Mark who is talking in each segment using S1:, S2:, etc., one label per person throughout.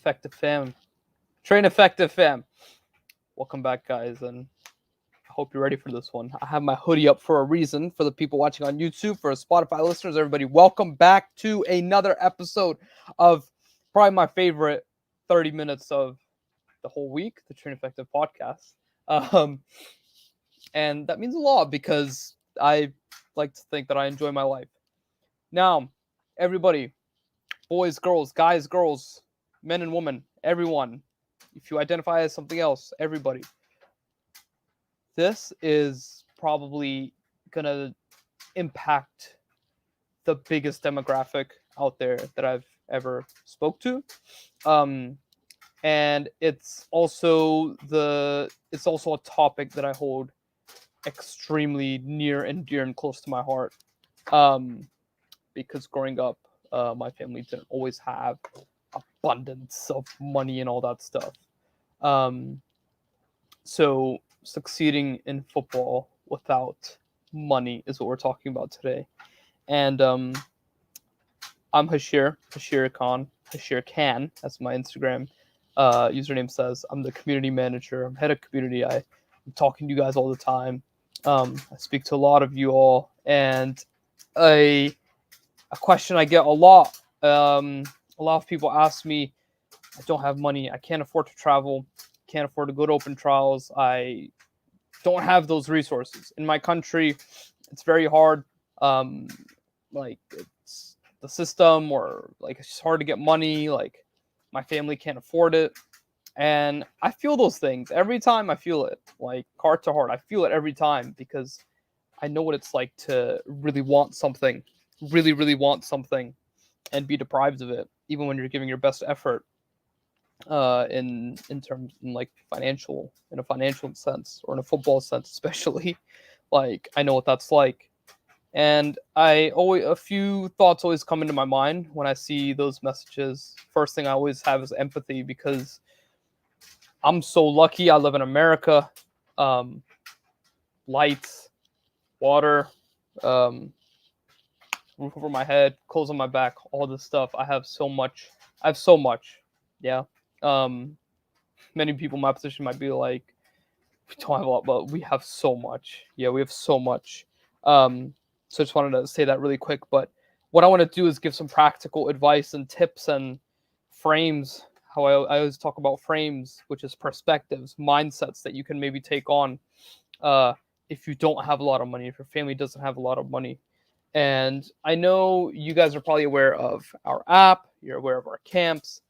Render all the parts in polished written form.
S1: Effective fam. Train effective fam. Welcome back, guys, and I hope you're ready for this one. I have my hoodie up for a reason. For the people watching on YouTube, for Spotify listeners, everybody, welcome back to another episode of probably my favorite 30 minutes of the whole week, the Train Effective podcast. Um, and that means a lot because I like to think that I enjoy my life. Now, everybody, boys, girls, guys, girls, men and women, everyone, if you identify as something else, everybody, this is probably gonna impact the biggest demographic out there that I've ever spoke to. Um, and it's also a topic that I hold extremely near and dear and close to my heart. Because growing up, my family didn't always have abundance of money and all that stuff. Um, so succeeding in football without money is what we're talking about today. And I'm Hashir Khan, Hashir Khan, as my Instagram username says. I'm the community manager. I'm head of community. I'm talking to you guys all the time. I speak to a lot of you all, and a question I get a lot. A lot of people ask me, I don't have money. I can't afford to travel. Can't afford to go to open trials. I don't have those resources. In my country, it's very hard. Like it's the system, or like it's just hard to get money. Like my family can't afford it. And I feel those things every time. I feel it, like heart to heart. I feel it every time because I know what it's like to really want something, really, really want something, and be deprived of it, even when you're giving your best effort. In terms in like financial, in a financial sense, or in a football sense, especially, like I know what that's like. And I always a few thoughts always come into my mind when I see those messages. First thing I always have is empathy because I'm so lucky. I live in America. Um, Lights, water, um, roof over my head, clothes on my back, all this stuff. I have so much. I have so much. Yeah. Um, Many people in my position might be like, we don't have a lot, but we have so much. Yeah, we have so much. So I just wanted to say that really quick. But what I want to do is give some practical advice and tips and frames. How I always talk about frames, which is perspectives, mindsets that you can maybe take on uh, if you don't have a lot of money, if your family doesn't have a lot of money. And I know you guys are probably aware of our app. You're aware of our camps.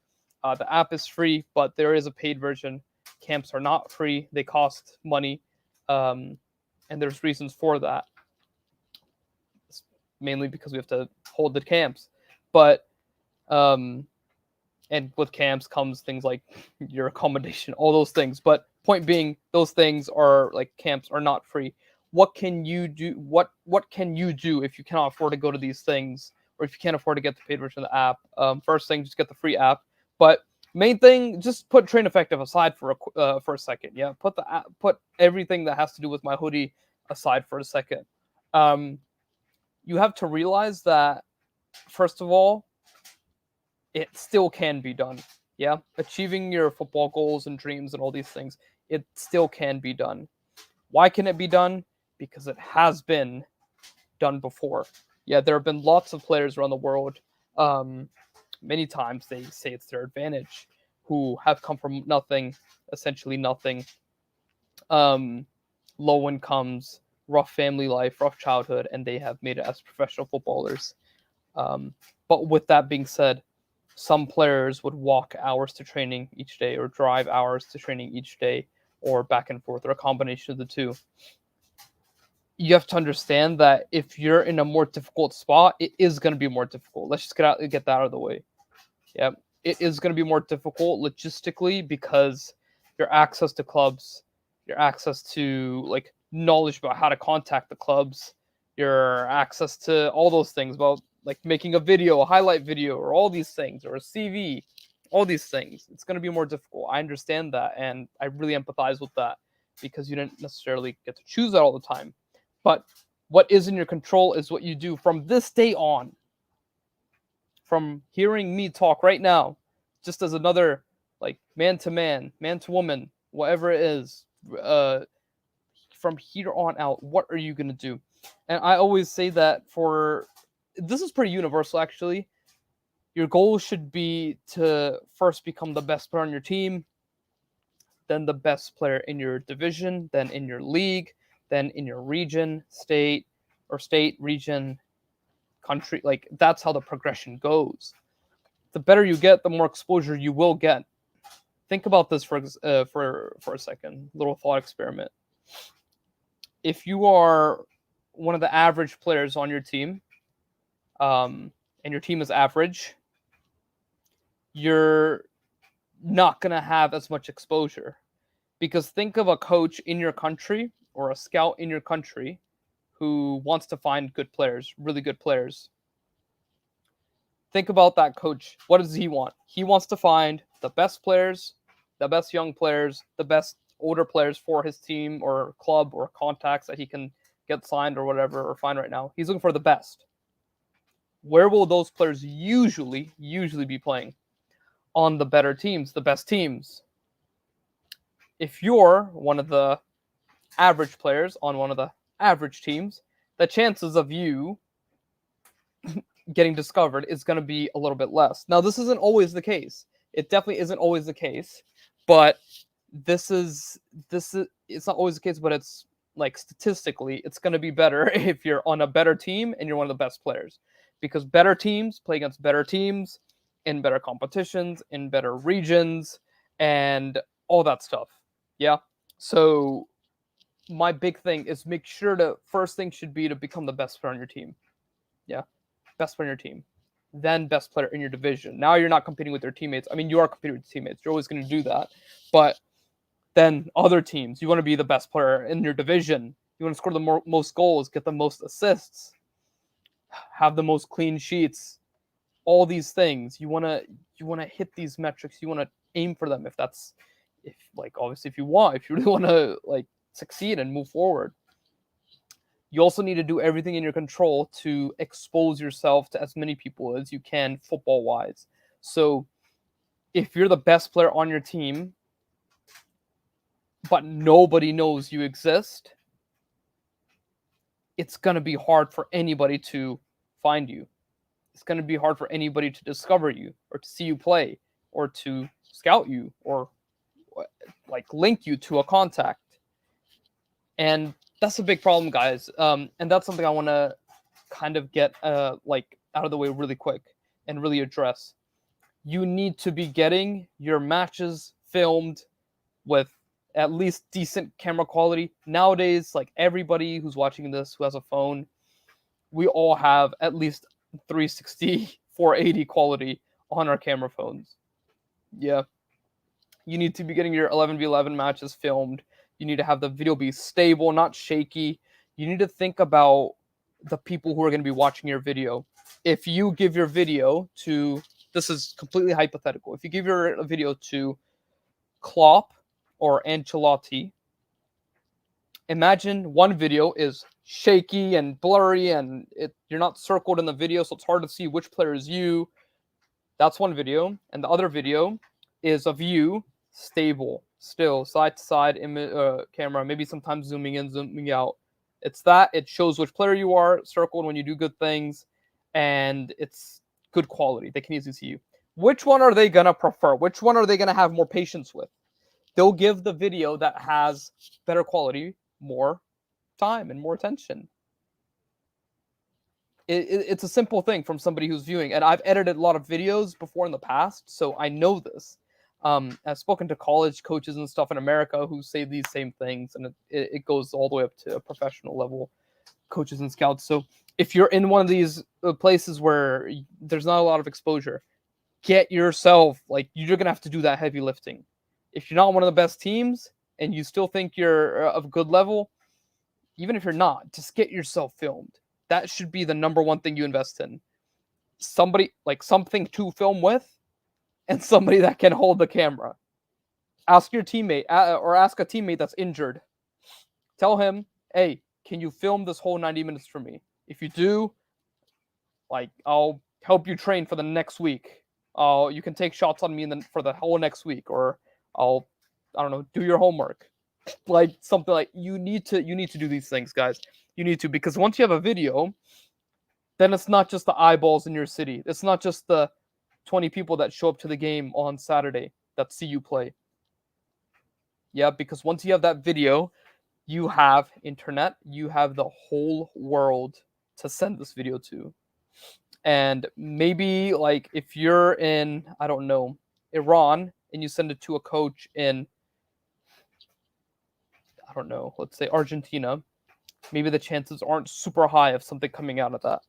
S1: The app is free, but there is a paid version. Camps are not free; they cost money, um, and there's reasons for that. It's mainly because we have to hold the camps, but um, and with camps comes things like your accommodation, all those things. But point being, those things are like camps are not free. What can you do? What can you do if you cannot afford to go to these things, or if you can't afford to get the paid version of the app? First thing, just get the free app. But main thing, just put Train Effective aside for a second. Yeah, put the app, put everything that has to do with my hoodie aside for a second. Um, you have to realize that first of all, it still can be done. Yeah, achieving your football goals and dreams and all these things, it still can be done. Why can it be done? Because it has been done before. Yeah, there have been lots of players around the world. Um, Many times they say it's their advantage, who have come from nothing, essentially nothing. Um, Low incomes, rough family life, rough childhood, and they have made it as professional footballers. But with that being said, some players would walk hours to training each day, or drive hours to training each day, or back and forth, or a combination of the two. You have to understand that if you're in a more difficult spot, it is going to be more difficult. Let's just get that out of the way. Yeah, it is going to be more difficult logistically because your access to clubs, your access to like knowledge about how to contact the clubs, your access to all those things about like making a video, a highlight video, or all these things, or a CV, all these things. It's going to be more difficult. I understand that, and I really empathize with that because you didn't necessarily get to choose that all the time. But what is in your control is what you do from this day on. From hearing me talk right now, just as another, like, man to man, man to woman, whatever it is, from here on out, what are you going to do? And I always say that this is pretty universal, actually. Your goal should be to first become the best player on your team, then the best player in your division, then in your league, then in your region, state, region, country. Like, that's how the progression goes. The better you get, the more exposure you will get. Think about this for a second. Little thought experiment. If you are one of the average players on your team, and your team is average, you're not going to have as much exposure. Because think of a coach in your country or a scout in your country who wants to find good players, really good players. Think about that coach. What does he want? He wants to find the best players, the best young players, the best older players for his team or club or contacts that he can get signed or whatever, or find right now. He's looking for the best. Where will those players usually be playing? On the better teams, the best teams. If you're one of the average players on one of the average teams, the chances of you getting discovered is going to be a little bit less. Now, this isn't always the case. It definitely isn't always the case, but this is it's not always the case, but it's like statistically it's going to be better if you're on a better team and you're one of the best players, because better teams play against better teams in better competitions, in better regions, and all that stuff. Yeah. So my big thing is make sure to first thing should be to become the best player on your team. Yeah. Best player on your team. Then best player in your division. Now you're not competing with your teammates. I mean, you are competing with teammates. You're always going to do that. But then other teams, you want to be the best player in your division. You want to score the most goals, get the most assists, have the most clean sheets, all these things. You want to hit these metrics. You want to aim for them if you really want to like succeed and move forward. You also need to do everything in your control to expose yourself to as many people as you can football wise. So if you're the best player on your team, but nobody knows you exist, it's going to be hard for anybody to find you. It's going to be hard for anybody to discover you or to see you play or to scout you or like link you to a contact. And that's a big problem, guys. And that's something I want to kind of get like out of the way really quick and really address. You need to be getting your matches filmed with at least decent camera quality. Nowadays, like everybody who's watching this who has a phone, we all have at least 360, 480 quality on our camera phones. Yeah. You need to be getting your 11v11 matches filmed. You need to have the video be stable, not shaky. You need to think about the people who are going to be watching your video. If you give your video to, this is completely hypothetical, if you give your video to Klopp or Ancelotti, imagine one video is shaky and blurry and you're not circled in the video, so it's hard to see which player is you. That's one video. And the other video is of you, stable, still, side to side camera, maybe sometimes zooming in, zooming out. It's that. It shows which player you are, circled when you do good things, and it's good quality. They can easily see you. Which one are they going to prefer? Which one are they going to have more patience with? They'll give the video that has better quality more time and more attention. It's a simple thing from somebody who's viewing. And I've edited a lot of videos before in the past, so I know this. I've spoken to college coaches and stuff in America who say these same things, and it goes all the way up to professional level coaches and scouts. So if you're in one of these places where there's not a lot of exposure, get yourself, like, you're going to have to do that heavy lifting. If you're not one of the best teams and you still think you're of good level, even if you're not, just get yourself filmed. That should be the number one thing you invest in. Somebody, like, something to film with, and somebody that can hold the camera. Ask your teammate or ask a teammate that's injured. Tell him, hey, can you film this whole 90 minutes for me? If you do, like, I'll help you train for the next week. You can take shots on me for the whole next week, or I don't know, do your homework, like something like you need to do these things, guys. You need to, because once you have a video, then it's not just the eyeballs in your city. It's not just the 20 people that show up to the game on Saturday that see you play. Yeah, because once you have that video, you have internet, you have the whole world to send this video to. And maybe like if you're in, I don't know, Iran, and you send it to a coach in, I don't know, let's say Argentina, maybe the chances aren't super high of something coming out of that.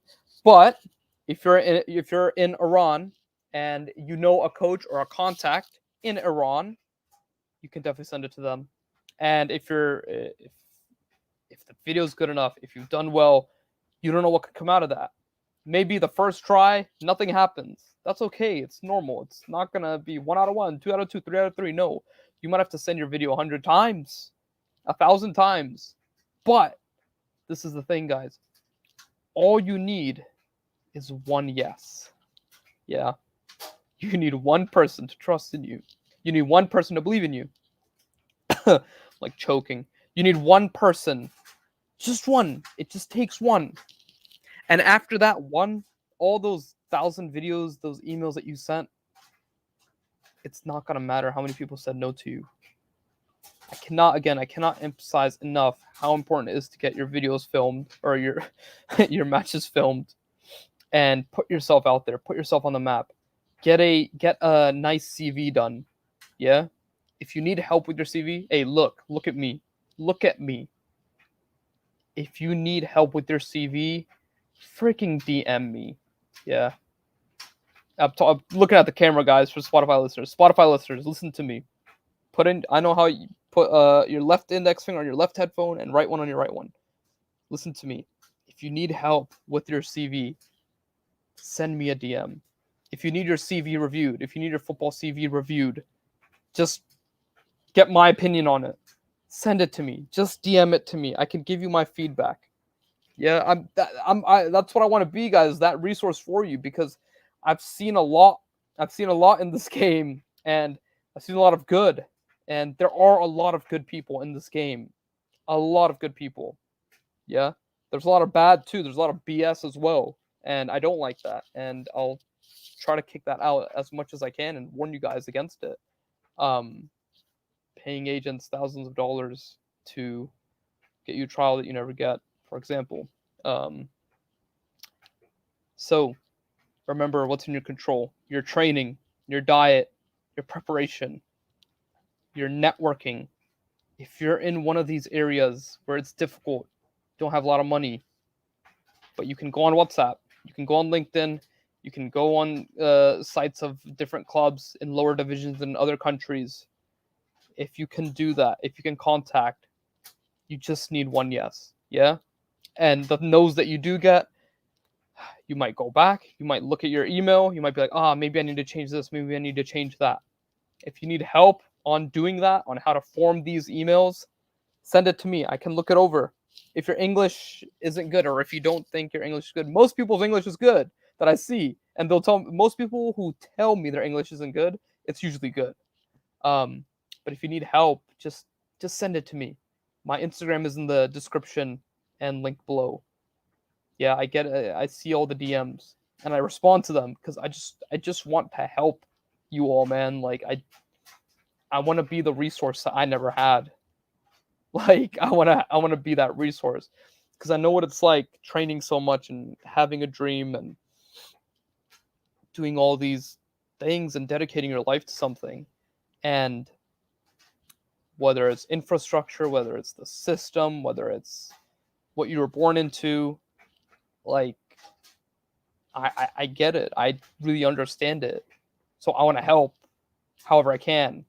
S1: But if you're in Iran and you know a coach or a contact in Iran, you can definitely send it to them. And if the video is good enough, if you've done well, you don't know what could come out of that. Maybe the first try, nothing happens. That's okay. It's normal. It's not gonna be 1 out of 1, 2 out of 2, 3 out of 3. No, you might have to send your video 100 times, 1,000 times. But this is the thing, guys. All you need is one yes. Yeah. You need one person to trust in you. You need one person to believe in you. Like choking. You need one person. Just one. It just takes one. And after that one, all those 1,000 videos, those emails that you sent, it's not going to matter how many people said no to you. I cannot emphasize enough how important it is to get your videos filmed, or your matches filmed, and put yourself out there, put yourself on the map. Get a nice CV done. Yeah? If you need help with your CV, hey, look at me. Look at me. If you need help with your CV, freaking DM me. Yeah. I'm looking at the camera, guys, for Spotify listeners. Spotify listeners, listen to me. I know how you put your left index finger on your left headphone and right one on your right one. Listen to me. If you need help with your CV, send me a DM. If you need your CV reviewed, if you need your football CV reviewed, just get my opinion on it. Send it to me. Just DM it to me. I can give you my feedback. Yeah, that's what I want to be, guys. That resource for you, because I've seen a lot. I've seen a lot in this game, and I've seen a lot of good. And there are a lot of good people in this game. A lot of good people. Yeah. There's a lot of bad too. There's a lot of BS as well. And I don't like that. And I'll try to kick that out as much as I can and warn you guys against it. Paying agents thousands of dollars to get you a trial that you never get, for example. So remember what's in your control: your training, your diet, your preparation, your networking. If you're in one of these areas where it's difficult, don't have a lot of money, but you can go on WhatsApp, you can go on LinkedIn, you can go on sites of different clubs in lower divisions in other countries. If you can do that, if you can contact, you just need one yes. Yeah. And the no's that you do get, you might go back, you might look at your email, you might be like, maybe I need to change this, maybe I need to change that. If you need help on doing that, on how to form these emails, send it to me. I can look it over. If your English isn't good, or if you don't think your English is good, most people's English is good that I see, and they'll tell most people who tell me their English isn't good, it's usually good. But if you need help, just send it to me. My Instagram is in the description and link below. Yeah, I get it. I see all the DMs and I respond to them because I just want to help you all, man. Like I want to be the resource that I never had. Like I want to be that resource because I know what it's like training so much and having a dream and doing all these things and dedicating your life to something. And whether it's infrastructure, whether it's the system, whether it's what you were born into, like I get it. I really understand it. So I want to help however I can.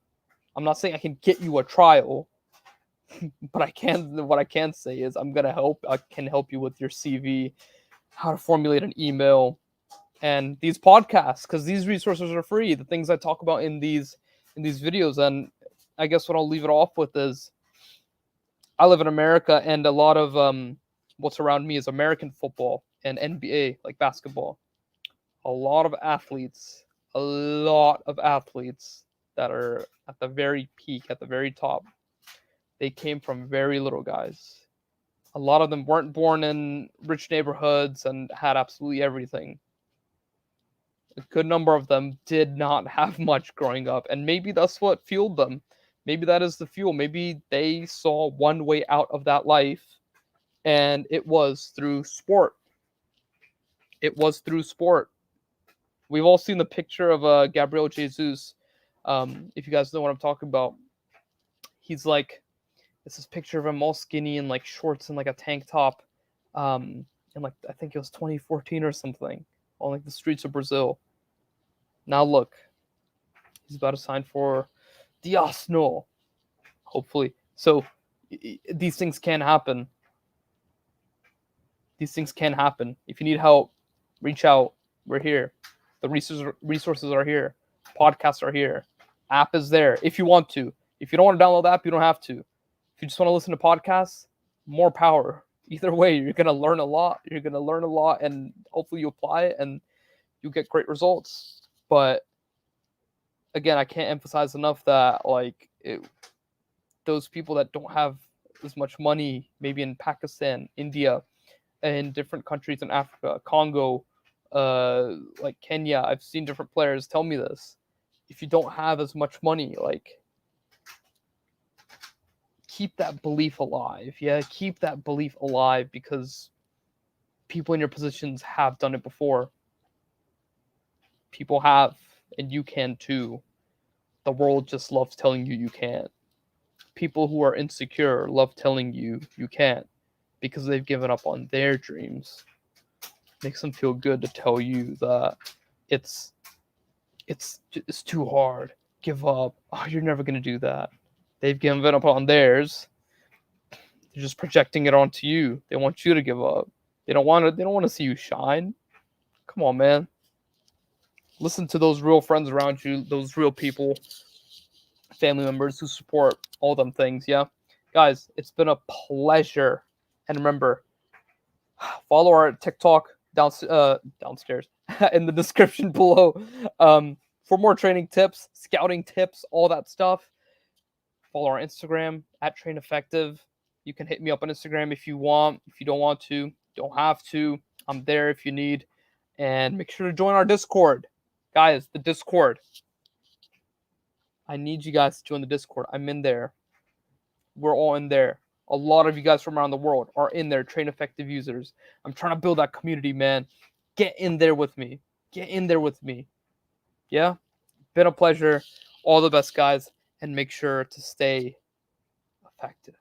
S1: I'm not saying I can get you a trial, but what I can say is I can help you with your CV, how to formulate an email, and these podcasts, because these resources are free. The things I talk about in these videos. And I guess what I'll leave it off with is I live in America, and a lot of what's around me is American football and NBA, like basketball. A lot of athletes, a lot of athletes that are at the very peak, at the very top, they came from very little guys. A lot of them weren't born in rich neighborhoods and had absolutely everything. A good number of them did not have much growing up, and maybe that's what fueled them. Maybe that is the fuel. Maybe they saw one way out of that life, and it was through sport. It was through sport. We've all seen the picture of Gabriel Jesus. If you guys know what I'm talking about, he's like, it's this picture of him all skinny and like shorts and like a tank top, and like I think it was 2014 or something, on like the streets of Brazil. Now look, he's about to sign for the Arsenal, hopefully. So these things can happen. These things can happen. If you need help, reach out. We're here. The resources are here. Podcasts are here. App is there if you want to. If you don't want to download the app, you don't have to. If you just want to listen to podcasts, more power. Either way, you're going to learn a lot. You're going to learn a lot, and hopefully you apply it and you get great results. But again, I can't emphasize enough that those people that don't have as much money, maybe in Pakistan, India, and different countries in Africa, Congo, like Kenya, I've seen different players tell me this. If you don't have as much money, like, keep that belief alive. Yeah, keep that belief alive, because people in your positions have done it before. People have, and you can too. The world just loves telling you can't. People who are insecure love telling you can't, because they've given up on their dreams. Makes them feel good to tell you that it's too hard. Give up. Oh, you're never gonna do that. They've given up on theirs. They're just projecting it onto you. They want you to give up. They don't want to see you shine. Come on, man. Listen to those real friends around you, those real people, family members who support all them things. Yeah, guys, it's been a pleasure. And remember, follow our TikTok downstairs in the description below for more training tips, scouting tips, all that stuff. Follow our Instagram at Train Effective. You can hit me up on Instagram if you want. If you don't want to, don't have to. I'm there if you need. And make sure to join our Discord. Guys, the Discord. I need you guys to join the Discord. I'm in there. We're all in there. A lot of you guys from around the world are in there, Train Effective users. I'm trying to build that community, man. Get in there with me. Get in there with me. Yeah? Been a pleasure. All the best, guys. And make sure to stay effective.